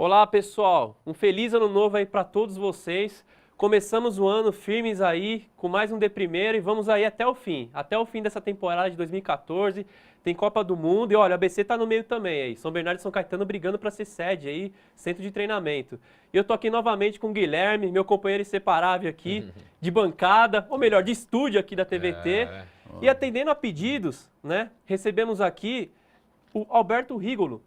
Olá, pessoal. Um feliz ano novo aí para todos vocês. Começamos o ano firmes aí com mais um De Primeira e vamos aí até o fim dessa temporada de 2014. Tem Copa do Mundo e olha, a ABC tá no meio também aí. São Bernardo e São Caetano brigando para ser sede aí, centro de treinamento. E eu tô aqui novamente com o Guilherme, meu companheiro inseparável aqui, de bancada, ou melhor, de estúdio aqui da TVT. E atendendo a pedidos, né? Recebemos aqui o Alberto Rigolo,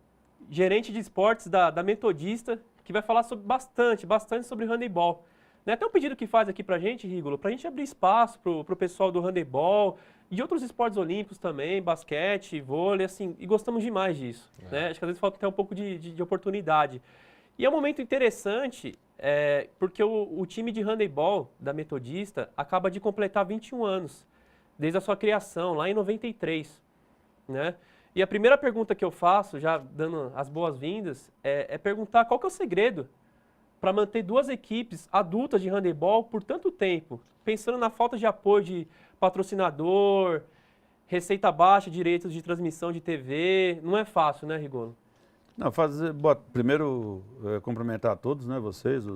gerente de esportes da Metodista, que vai falar bastante sobre handebol. Né? Até um pedido que faz aqui pra gente, Rigolo, pra gente abrir espaço pro pessoal do handebol e de outros esportes olímpicos também, basquete, vôlei, assim, e gostamos demais disso. Né? Acho que às vezes falta até um pouco de oportunidade. E é um momento interessante, porque o time de handebol da Metodista acaba de completar 21 anos, desde a sua criação, lá em 93, né? E a primeira pergunta que eu faço, já dando as boas-vindas, é perguntar qual que é o segredo para manter duas equipes adultas de handebol por tanto tempo, pensando na falta de apoio de patrocinador, receita baixa, direitos de transmissão de TV. Não é fácil, né, Rigolo? Não, primeiro, cumprimentar a todos, né, vocês,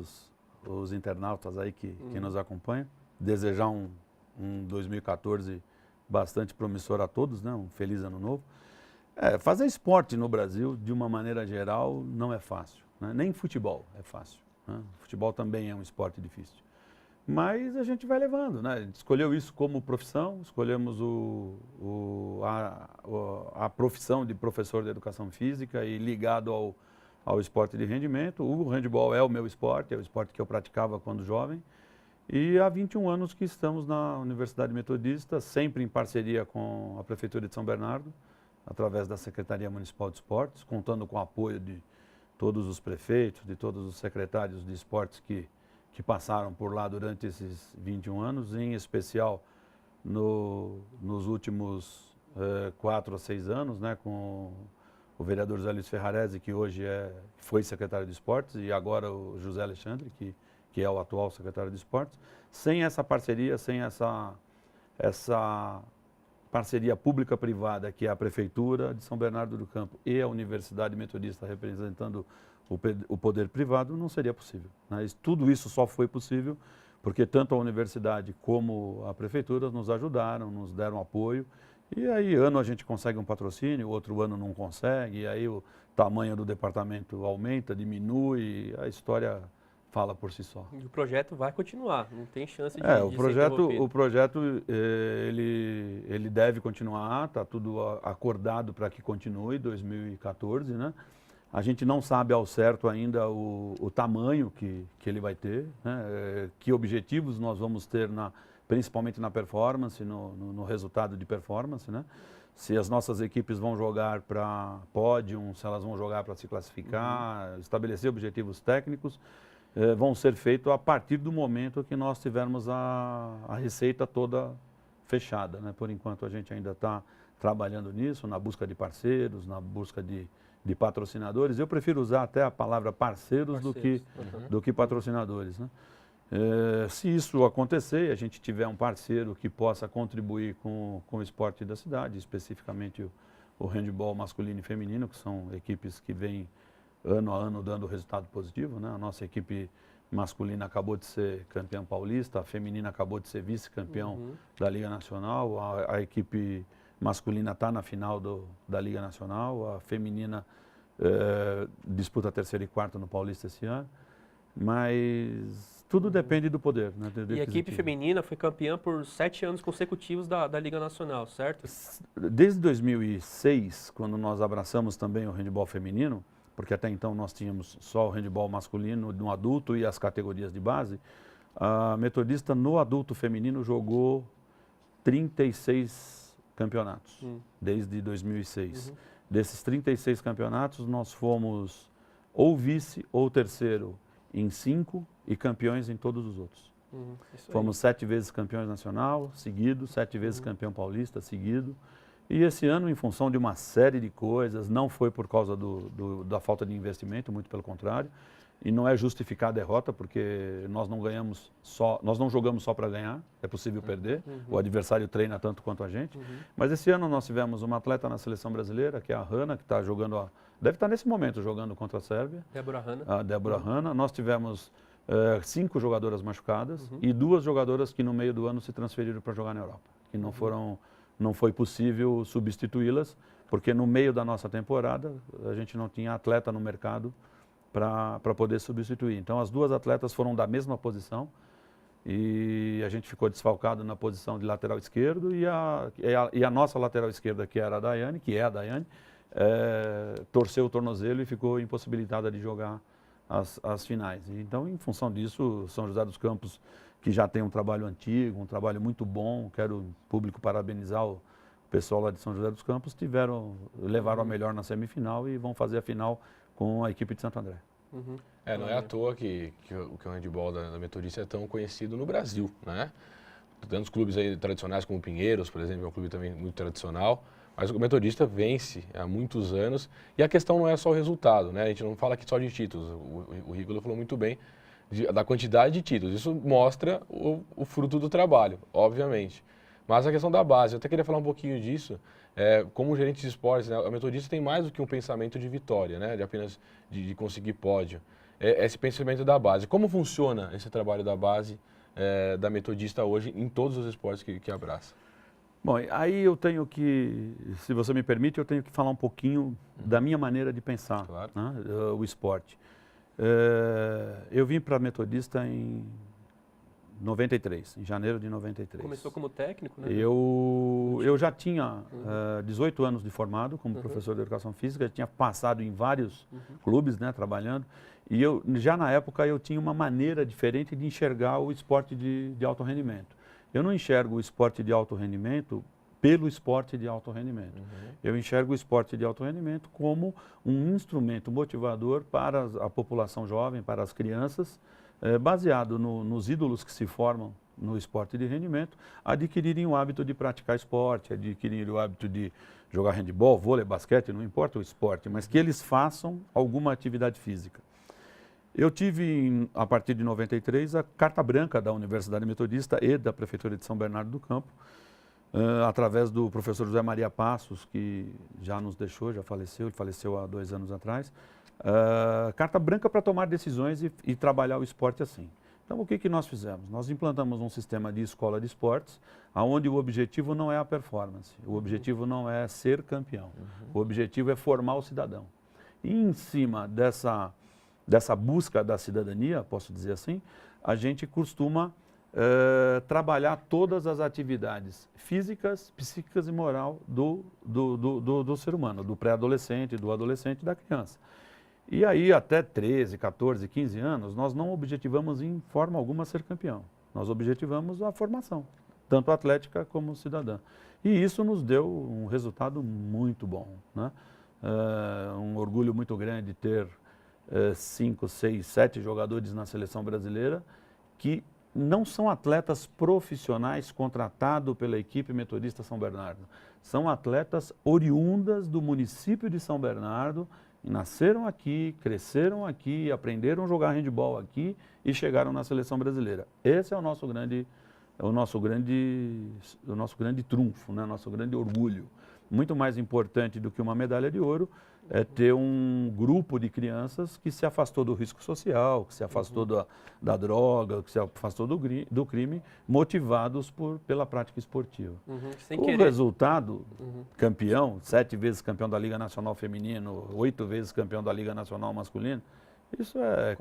os internautas aí que nos acompanham. Desejar um 2014 bastante promissor a todos, né, um feliz ano novo. Fazer esporte no Brasil, de uma maneira geral, não é fácil, né? Nem futebol é fácil, né? Futebol também é um esporte difícil. Mas a gente vai levando, né? A gente escolheu isso como profissão, escolhemos a profissão de professor de educação física e ligado ao esporte de rendimento. O handebol é o meu esporte, é o esporte que eu praticava quando jovem. E há 21 anos que estamos na Universidade Metodista, sempre em parceria com a Prefeitura de São Bernardo, através da Secretaria Municipal de Esportes, contando com o apoio de todos os prefeitos, de todos os secretários de esportes que passaram por lá durante esses 21 anos, em especial nos últimos 4 a 6 anos, né, com o vereador José Luiz Ferrarese, que hoje foi secretário de esportes, e agora o José Alexandre, que é o atual secretário de esportes. Sem essa parceria, sem essa parceria pública-privada, que é a Prefeitura de São Bernardo do Campo e a Universidade Metodista representando o poder privado, não seria possível, né? Tudo isso só foi possível porque tanto a universidade como a Prefeitura nos ajudaram, nos deram apoio. E aí, ano a gente consegue um patrocínio, outro ano não consegue, e aí o tamanho do departamento aumenta, diminui, a história fala por si só. E o projeto vai continuar, não tem chance de o projeto ele deve continuar, está tudo acordado para que continue 2014, né? A gente não sabe ao certo ainda o tamanho que ele vai ter, né? Que objetivos nós vamos ter, principalmente na performance, no resultado de performance, né? Se as nossas equipes vão jogar para pódio, se elas vão jogar para se classificar, estabelecer objetivos técnicos, vão ser feitos a partir do momento que nós tivermos a receita toda fechada, né? Por enquanto a gente ainda está trabalhando nisso, na busca de parceiros, na busca de patrocinadores. Eu prefiro usar até a palavra parceiros do que patrocinadores, né? Se isso acontecer e a gente tiver um parceiro que possa contribuir com o esporte da cidade, especificamente o handebol masculino e feminino, que são equipes que vêm ano a ano dando resultado positivo, né? A nossa equipe masculina acabou de ser campeã paulista, a feminina acabou de ser vice-campeão da Liga Nacional, a equipe masculina está na final da Liga Nacional, a feminina disputa terceiro e quarto no Paulista esse ano, mas tudo depende do poder, né? E a equipe feminina foi campeã por 7 anos consecutivos da Liga Nacional, certo? Desde 2006, quando nós abraçamos também o handebol feminino, porque até então nós tínhamos só o handebol masculino no adulto e as categorias de base, a Metodista no adulto feminino jogou 36 campeonatos, desde 2006. Desses 36 campeonatos, nós fomos ou vice ou terceiro em 5 e campeões em todos os outros. Fomos 7 vezes campeões nacional, seguido, 7 vezes campeão paulista, seguido. E esse ano, em função de uma série de coisas, não foi por causa da falta de investimento, muito pelo contrário, E não é justificar a derrota, porque nós não jogamos só para ganhar, é possível perder. O adversário treina tanto quanto a gente. Mas esse ano nós tivemos uma atleta na seleção brasileira, que é a Hanna, que está jogando, deve estar nesse momento jogando contra a Sérvia. Débora Hanna. A Débora Hanna. Nós tivemos 5 jogadoras machucadas e 2 jogadoras que no meio do ano se transferiram para jogar na Europa, que não foi possível substituí-las, porque no meio da nossa temporada a gente não tinha atleta no mercado para poder substituir. Então as 2 atletas foram da mesma posição e a gente ficou desfalcado na posição de lateral esquerdo e a nossa lateral esquerda, que era a Daiane, torceu o tornozelo e ficou impossibilitada de jogar as finais. Então, em função disso, São José dos Campos, que já tem um trabalho antigo, um trabalho muito bom, quero em público parabenizar o pessoal lá de São José dos Campos, levaram a melhor na semifinal e vão fazer a final com a equipe de Santo André. Não é à toa que o handebol da Metodista é tão conhecido no Brasil, né? Tantos clubes aí tradicionais como o Pinheiros, por exemplo, é um clube também muito tradicional, mas o Metodista vence há muitos anos e a questão não é só o resultado, né? A gente não fala aqui só de títulos, o Rigolo falou muito bem da quantidade de títulos, isso mostra o fruto do trabalho, obviamente. Mas a questão da base, eu até queria falar um pouquinho disso. Como gerente de esportes, né, a Metodista tem mais do que um pensamento de vitória, né, de apenas de conseguir pódio. Esse pensamento da base. Como funciona esse trabalho da base da Metodista hoje em todos os esportes que abraça? Bom, aí eu tenho que, se você me permite, eu tenho que falar um pouquinho da minha maneira de pensar, claro, né, o esporte. Eu vim para a Metodista em 93, em janeiro de 93. Começou como técnico, né? Eu já tinha 18 anos de formado como professor de educação física, já tinha passado em vários clubes, né, trabalhando, e já na época eu tinha uma maneira diferente de enxergar o esporte de alto rendimento. Eu não enxergo o esporte de alto rendimento pelo esporte de alto rendimento. Eu enxergo o esporte de alto rendimento como um instrumento motivador para a população jovem, para as crianças, baseado nos ídolos que se formam no esporte de rendimento, adquirirem o hábito de praticar esporte, adquirirem o hábito de jogar handebol, vôlei, basquete, não importa o esporte, mas que eles façam alguma atividade física. Eu tive, a partir de 93, a carta branca da Universidade Metodista e da Prefeitura de São Bernardo do Campo, através do professor José Maria Passos, que já nos deixou, já faleceu, ele faleceu há 2 anos atrás, carta branca para tomar decisões e trabalhar o esporte assim. Então, o que nós fizemos? Nós implantamos um sistema de escola de esportes, onde o objetivo não é a performance, o objetivo não é ser campeão, o objetivo é formar o cidadão. E em cima dessa busca da cidadania, posso dizer assim, a gente costuma trabalhar todas as atividades físicas, psíquicas e moral do ser humano, do pré-adolescente, do adolescente e da criança. E aí, até 13, 14, 15 anos, nós não objetivamos em forma alguma ser campeão. Nós objetivamos a formação, tanto atlética como cidadã. E isso nos deu um resultado muito bom, né? Um orgulho muito grande ter 5, 6, 7 jogadores na seleção brasileira que não são atletas profissionais contratados pela equipe Metodista São Bernardo. São atletas oriundas do município de São Bernardo, nasceram aqui, cresceram aqui, aprenderam a jogar handebol aqui e chegaram na seleção brasileira. Esse é o nosso grande trunfo, né? Nosso grande orgulho. Muito mais importante do que uma medalha de ouro é ter um grupo de crianças que se afastou do risco social, que se afastou da droga, que se afastou do crime, motivados pela prática esportiva. O resultado, campeão, 7 vezes campeão da Liga Nacional Feminino, 8 vezes campeão da Liga Nacional Masculina, isso é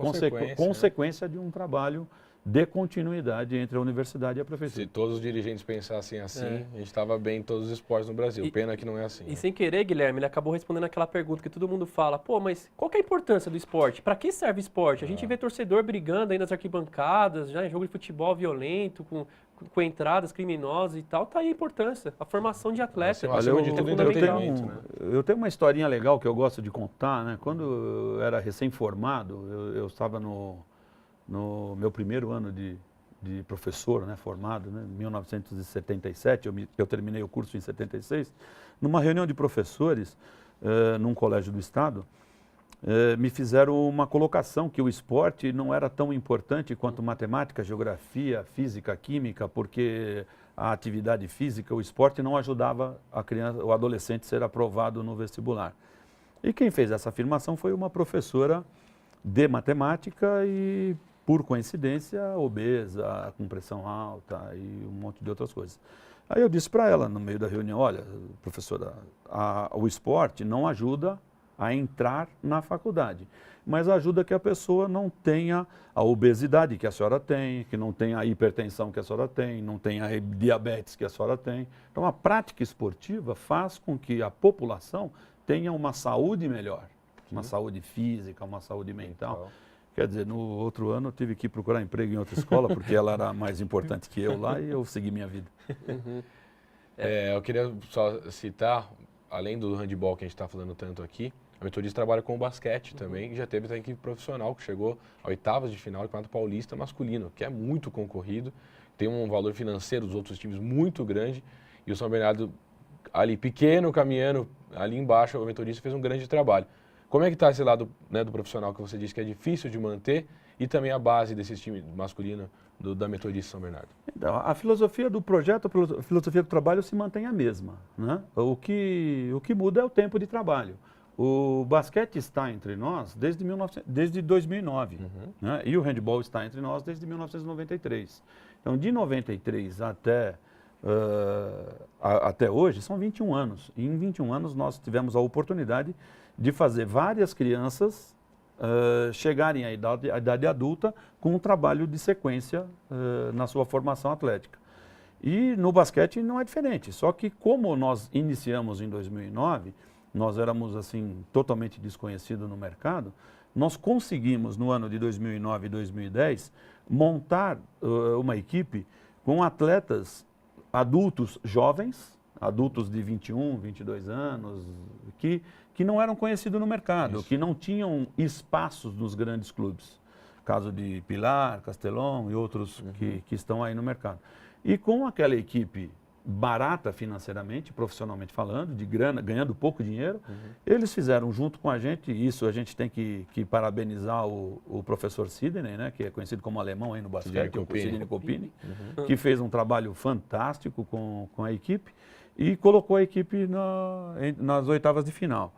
consequência de um trabalho de continuidade entre a universidade e a prefeitura. Se todos os dirigentes pensassem assim, a gente estava bem em todos os esportes no Brasil. Pena que não é assim. E sem querer, Guilherme, ele acabou respondendo aquela pergunta que todo mundo fala, pô, mas qual que é a importância do esporte? Para que serve o esporte? A gente vê torcedor brigando aí nas arquibancadas, já em jogo de futebol violento, com entradas criminosas e tal, tá aí a importância, a formação de atleta. Eu tenho uma historinha legal que eu gosto de contar, né? Quando eu era recém-formado, eu estava no meu primeiro ano de professor, né, formado, né, em 1977, eu terminei o curso em 76, numa reunião de professores, num colégio do Estado, me fizeram uma colocação que o esporte não era tão importante quanto matemática, geografia, física, química, porque a atividade física, o esporte não ajudava a criança, o adolescente a ser aprovado no vestibular. E quem fez essa afirmação foi uma professora de matemática e, por coincidência, obesa, com pressão alta e um monte de outras coisas. Aí eu disse para ela, no meio da reunião, olha, professora, o esporte não ajuda a entrar na faculdade, mas ajuda que a pessoa não tenha a obesidade que a senhora tem, que não tenha a hipertensão que a senhora tem, não tenha a diabetes que a senhora tem. Então, a prática esportiva faz com que a população tenha uma saúde melhor, uma saúde física, uma saúde mental. Quer dizer, no outro ano eu tive que procurar emprego em outra escola, porque ela era mais importante que eu lá e eu segui minha vida. Eu queria só citar, além do handebol que a gente está falando tanto aqui, a Metodista trabalha com o basquete também, e já teve a equipe profissional que chegou a oitavas de final do Campeonato Paulista masculino, que é muito concorrido, tem um valor financeiro dos outros times muito grande, e o São Bernardo ali pequeno, caminhando ali embaixo, a Metodista fez um grande trabalho. Como é que está esse lado, né, do profissional que você disse que é difícil de manter e também a base desse time masculino da Metodista São Bernardo? Então, a filosofia do projeto, a filosofia do trabalho se mantém a mesma, né? O que muda é o tempo de trabalho. O basquete está entre nós desde 2009, né? E o handebol está entre nós desde 1993. Então, de 93 até hoje, são 21 anos. E em 21 anos nós tivemos a oportunidade de fazer várias crianças chegarem à idade adulta com um trabalho de sequência na sua formação atlética. E no basquete não é diferente, só que como nós iniciamos em 2009, nós éramos assim totalmente desconhecidos no mercado, nós conseguimos no ano de 2009 e 2010 montar uma equipe com atletas adultos jovens, adultos de 21, 22 anos, que não eram conhecidos no mercado, que não tinham espaços nos grandes clubes. Caso de Pilar, Castelão e outros que estão aí no mercado. E com aquela equipe barata financeiramente, profissionalmente falando, de grana, ganhando pouco dinheiro, eles fizeram junto com a gente, isso a gente tem que parabenizar o professor Sidney, né, que é conhecido como alemão aí no basquete, o Sidney Copini, que fez um trabalho fantástico com a equipe e colocou a equipe nas oitavas de final.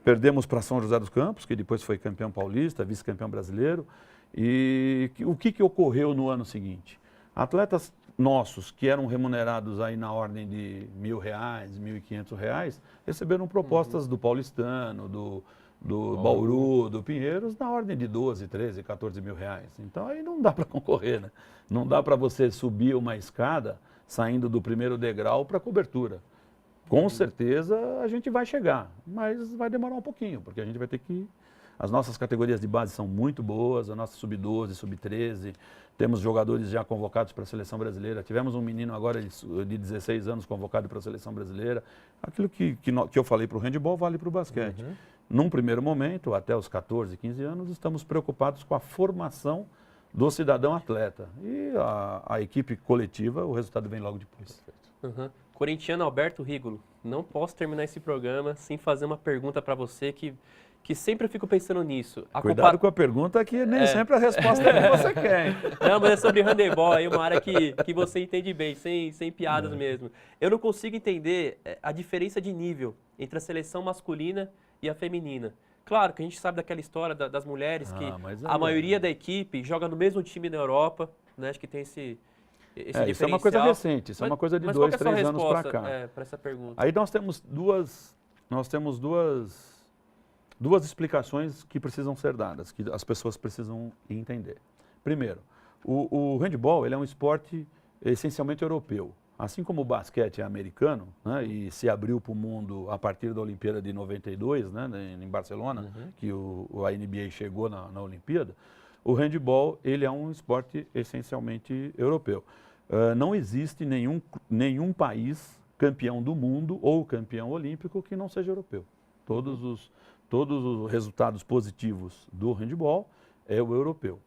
Perdemos para São José dos Campos, que depois foi campeão paulista, vice-campeão brasileiro. E o que ocorreu no ano seguinte? Atletas nossos, que eram remunerados aí na ordem de R$1.000, R$1.500, receberam propostas do Paulistano, do Bauru, do Pinheiros, na ordem de 12, 13, 14 mil reais. Então aí não dá para concorrer, né? Não dá para você subir uma escada saindo do primeiro degrau para cobertura. Com certeza a gente vai chegar, mas vai demorar um pouquinho, porque a gente vai ter que... As nossas categorias de base são muito boas, a nossa sub-12, sub-13, temos jogadores já convocados para a seleção brasileira, tivemos um menino agora de 16 anos convocado para a seleção brasileira. Aquilo que eu falei para o handebol vale para o basquete. Num primeiro momento, até os 14, 15 anos, estamos preocupados com a formação do cidadão atleta. E a equipe coletiva, o resultado vem logo depois. Corintiano Alberto Rígolo, não posso terminar esse programa sem fazer uma pergunta para você que sempre eu fico pensando nisso. Cuidado com a pergunta que nem sempre a resposta é que você quer. Não, mas é sobre handebol, aí uma área que você entende bem, sem piadas mesmo. Eu não consigo entender a diferença de nível entre a seleção masculina e a feminina. Claro que a gente sabe daquela história das mulheres que a maioria da equipe joga no mesmo time na Europa, né? Acho que tem esse diferencial. Isso é uma coisa recente, isso é uma coisa de 2, 3 anos para cá. Para essa pergunta? Aí nós temos duas explicações que precisam ser dadas, que as pessoas precisam entender. Primeiro, o handebol ele é um esporte essencialmente europeu. Assim como o basquete é americano, né, e se abriu para o mundo a partir da Olimpíada de 92, né, em Barcelona, que a NBA chegou na Olimpíada, o handebol ele é um esporte essencialmente europeu. Não existe nenhum país campeão do mundo ou campeão olímpico que não seja europeu. Todos os resultados positivos do handebol é o europeu.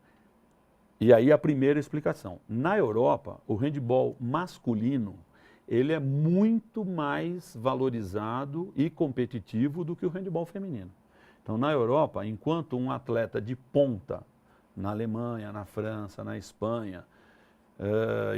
E aí a primeira explicação. Na Europa, o handebol masculino, ele é muito mais valorizado e competitivo do que o handebol feminino. Então, na Europa, enquanto um atleta de ponta, na Alemanha, na França, na Espanha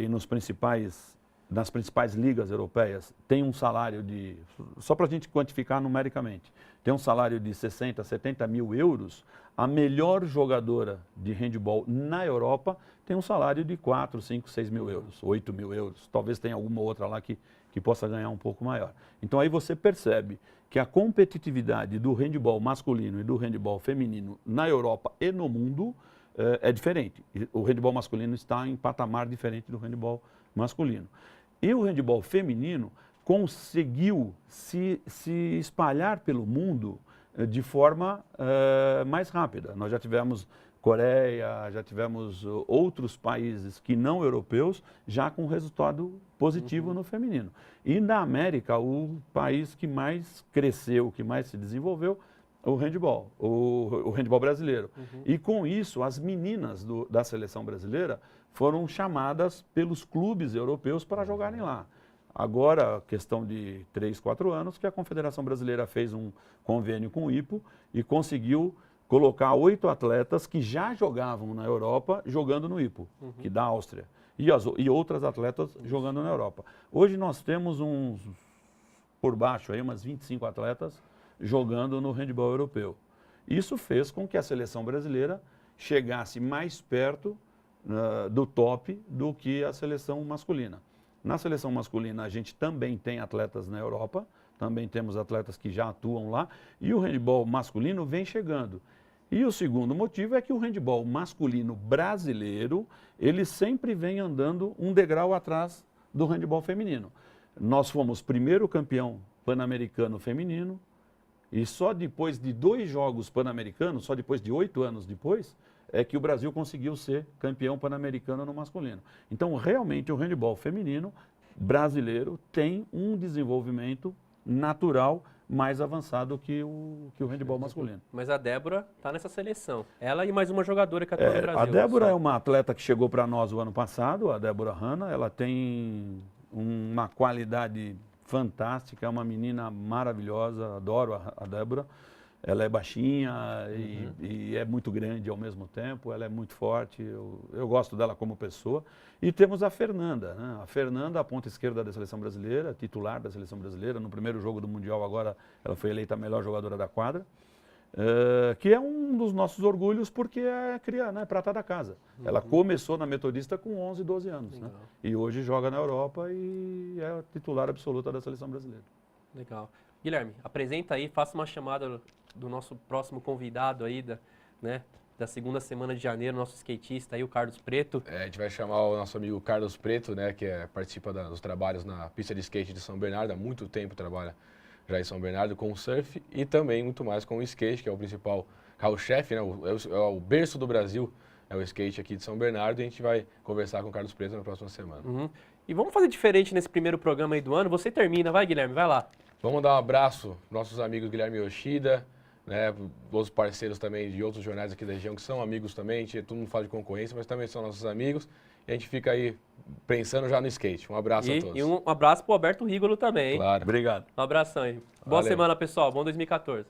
e nas principais ligas europeias, tem um salário de, só para a gente quantificar numericamente, tem um salário de 60, 70 mil euros, a melhor jogadora de handebol na Europa tem um salário de 4, 5, 6 mil euros, 8 mil euros. Talvez tenha alguma outra lá que possa ganhar um pouco maior. Então aí você percebe que a competitividade do handebol masculino e do handebol feminino na Europa e no mundo é diferente. O handebol masculino está em patamar diferente do handebol masculino. E o handebol feminino conseguiu se espalhar pelo mundo de forma mais rápida. Nós já tivemos Coreia, já tivemos outros países que não europeus já com resultado positivo no feminino. E na América, o país que mais cresceu, que mais se desenvolveu, o handebol, o handebol brasileiro. E com isso, as meninas da seleção brasileira foram chamadas pelos clubes europeus para jogarem lá. Agora, questão de 3, 4 anos, que a Confederação Brasileira fez um convênio com o IPO e conseguiu colocar 8 atletas que já jogavam na Europa jogando no IPO, que da Áustria, e outras atletas jogando na Europa. Hoje nós temos por baixo, aí, umas 25 atletas jogando no handebol europeu. Isso fez com que a seleção brasileira chegasse mais perto do top do que a seleção masculina. Na seleção masculina, a gente também tem atletas na Europa, também temos atletas que já atuam lá, e o handebol masculino vem chegando. E o segundo motivo é que o handebol masculino brasileiro, ele sempre vem andando um degrau atrás do handebol feminino. Nós fomos primeiro campeão pan-americano feminino, e só depois de 2 jogos pan-americanos, só depois de 8 anos depois, é que o Brasil conseguiu ser campeão pan-americano no masculino. Então, realmente, o handebol feminino brasileiro tem um desenvolvimento natural mais avançado que o handebol masculino. Mas a Débora está nessa seleção. Ela e mais uma jogadora que atua no Brasil. A Débora é uma atleta que chegou para nós o ano passado, a Débora Hanna. Ela tem uma qualidade fantástica, é uma menina maravilhosa, adoro a Débora. Ela é baixinha e é muito grande ao mesmo tempo, ela é muito forte, eu gosto dela como pessoa. E temos a Fernanda, né? A Fernanda, a ponta esquerda da seleção brasileira, titular da seleção brasileira. No primeiro jogo do Mundial agora, ela foi eleita a melhor jogadora da quadra, que é um dos nossos orgulhos porque é criança, né? Prata da casa. Ela começou na Metodista com 11, 12 anos, né? E hoje joga na Europa e é a titular absoluta da seleção brasileira. Legal. Guilherme, apresenta aí, faça uma chamada do nosso próximo convidado aí, da segunda semana de janeiro, nosso skatista aí, o Carlos Preto. A gente vai chamar o nosso amigo Carlos Preto, né, que participa dos trabalhos na pista de skate de São Bernardo, há muito tempo trabalha já em São Bernardo com o surf e também muito mais com o skate, que é o principal carro-chefe, né, é o berço do Brasil, é o skate aqui de São Bernardo, e a gente vai conversar com o Carlos Preto na próxima semana. E vamos fazer diferente nesse primeiro programa aí do ano, você termina, vai Guilherme, vai lá. Vamos dar um abraço para nossos amigos Guilherme Yoshida, né, os parceiros também de outros jornais aqui da região, que são amigos também, todo mundo fala de concorrência, mas também são nossos amigos, e a gente fica aí pensando já no skate. Um abraço a todos. E um abraço pro Alberto Rigolo também, hein? Claro. Obrigado. Um abração aí. Boa semana, pessoal. Bom 2014.